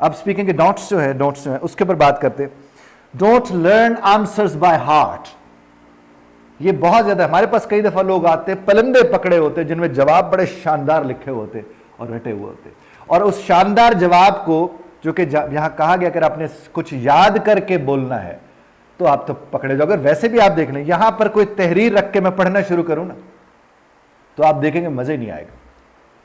अब स्पीकिंग के नोट्स जो है उसके ऊपर बात करते। Don't learn answers by heart. ये बहुत ज्यादा, हमारे पास कई दफा लोग आते पलंदे पकड़े होते जिनमें जवाब बड़े शानदार लिखे होते और रटे हुए होते, और उस शानदार जवाब को जो कि यहां कहा गया अगर आपने कुछ याद करके बोलना है तो आप तो पकड़े जाओगे। वैसे भी आप देख लें, यहां पर कोई तहरीर रख के मैं पढ़ना शुरू करूं ना तो आप देखेंगे मजे नहीं आएगा,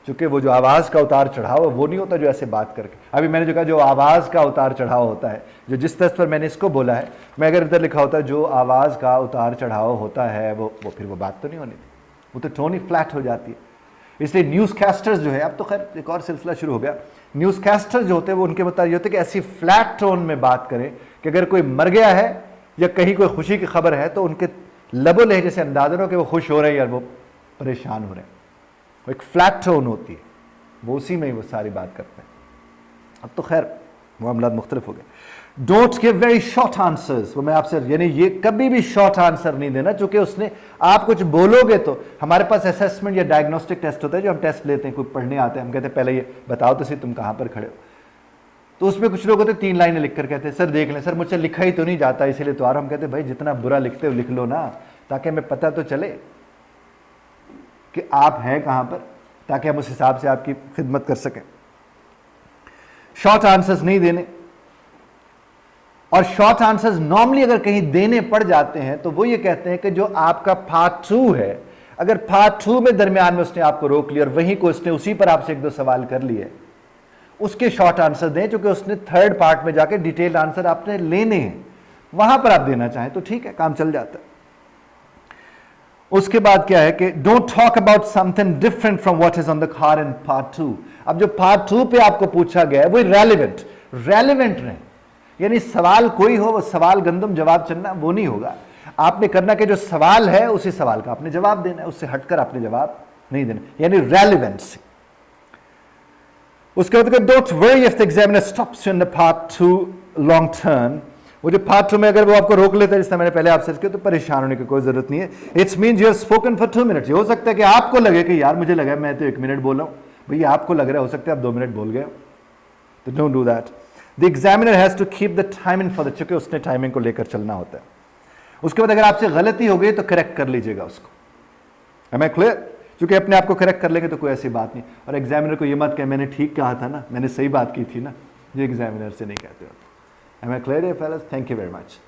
क्योंकि वो जो आवाज का उतार चढ़ाव है वो नहीं होता जो ऐसे बात करके। अभी मैंने जो कहा जो आवाज का उतार चढ़ाव होता है, जो जिस तरह पर मैंने इसको बोला है, मैं अगर इधर लिखा होता है जो आवाज का उतार चढ़ाव होता है वो फिर वो बात तो नहीं होनी थी, वो तो टोन ही फ्लैट हो जाती है। इसलिए न्यूज कैस्टर्स जो है, अब तो खैर एक और सिलसिला शुरू हो गया, न्यूज कैस्टर्स जो होते हैं वो उनके मुताबिक होते हैं कि ऐसी फ्लैट टोन में बात करें कि अगर कोई मर गया है या कहीं कोई खुशी की खबर है तो उनके लबो लहजे से अंदाजा हो कि वो खुश हो रहे हैं या वो परेशान हो रहे हैं। वो एक फ्लैट टोन होती है, वो उसी में ही वो सारी बात करते हैं। अब तो खैर मामला मुख्तलिफ हो गए। Don't give very short answers. वो मैं आपसे, यानी ये कभी भी शॉर्ट आंसर नहीं देना, चूंकि उसने आप कुछ बोलोगे तो हमारे पास असेसमेंट या डायग्नोस्टिक टेस्ट होता है जो हम टेस्ट लेते हैं, कोई पढ़ने आते हैं, हम कहते हैं पहले ये बताओ तो सही तुम कहां पर खड़े हो। तो उसमें कुछ लोग होते 3 लाइनें लिखकर कहते हैं सर देख लें, सर मुझसे लिखा ही तो नहीं जाता इसीलिए तो आ रहा। हम कहते हैं भाई जितना बुरा लिखते हो लिख लो ना, ताकि हमें पता तो चले कि आप हैं कहां पर, ताकि हम उस हिसाब से आपकी खिदमत कर सकें। शॉर्ट आंसर्स नहीं देने, और शॉर्ट आंसर्स नॉर्मली अगर कहीं देने पड़ जाते हैं तो वो ये कहते हैं कि जो आपका पार्ट 2 है, अगर पार्ट 2 में दरमियान में उसने आपको रोक लिया और वहीं को उसने उसी पर आपसे 1-2 सवाल कर लिए, उसके शॉर्ट आंसर दें, क्योंकि उसने थर्ड पार्ट में जाके डिटेल्ड आंसर आपने लेने हैं, वहां पर आप देना चाहें तो ठीक है, काम चल जाता है। उसके बाद क्या है कि don't talk about something different from what is on the card in part 2। अब जो पार्ट 2 पे आपको पूछा गया है वो रेलिवेंट रहे, यानी सवाल कोई हो, वो सवाल गंदम जवाब चलना वो नहीं होगा। आपने करना कि जो सवाल है उसी सवाल का आपने जवाब देना है, उससे हटकर आपने जवाब नहीं देना, यानी रेलिवेंसी। उसके बाद don't worry if the examiner stops you in the part 2 long term. वो जो पार्ट 2 में अगर वो आपको रोक लेता है, जिससे मैंने पहले आपसे किया, तो परेशान होने की कोई जरूरत नहीं है। It's means you have spoken for 2 minutes. हो सकता है कि आपको लगे कि यार मुझे लगा मैं तो 1 मिनट बोल रहा हूं, भैया आपको लग रहा है हो सकता है आप 2 मिनट बोल गए, तो don't do that. The examiner has to keep the timing for the, चूंकि उसने टाइमिंग को लेकर चलना होता है। उसके बाद अगर आपसे गलती हो गई तो करेक्ट कर लीजिएगा उसको। Am I clear? क्योंकि अपने आप को करेक्ट कर लेंगे तो कोई ऐसी बात नहीं। और एग्जामिनर को ये मत कहे मैंने ठीक कहा था ना, मैंने सही बात की थी ना, ये एग्जामिनर से नहीं कहते हो। Am I clear fellows? Thank you very much.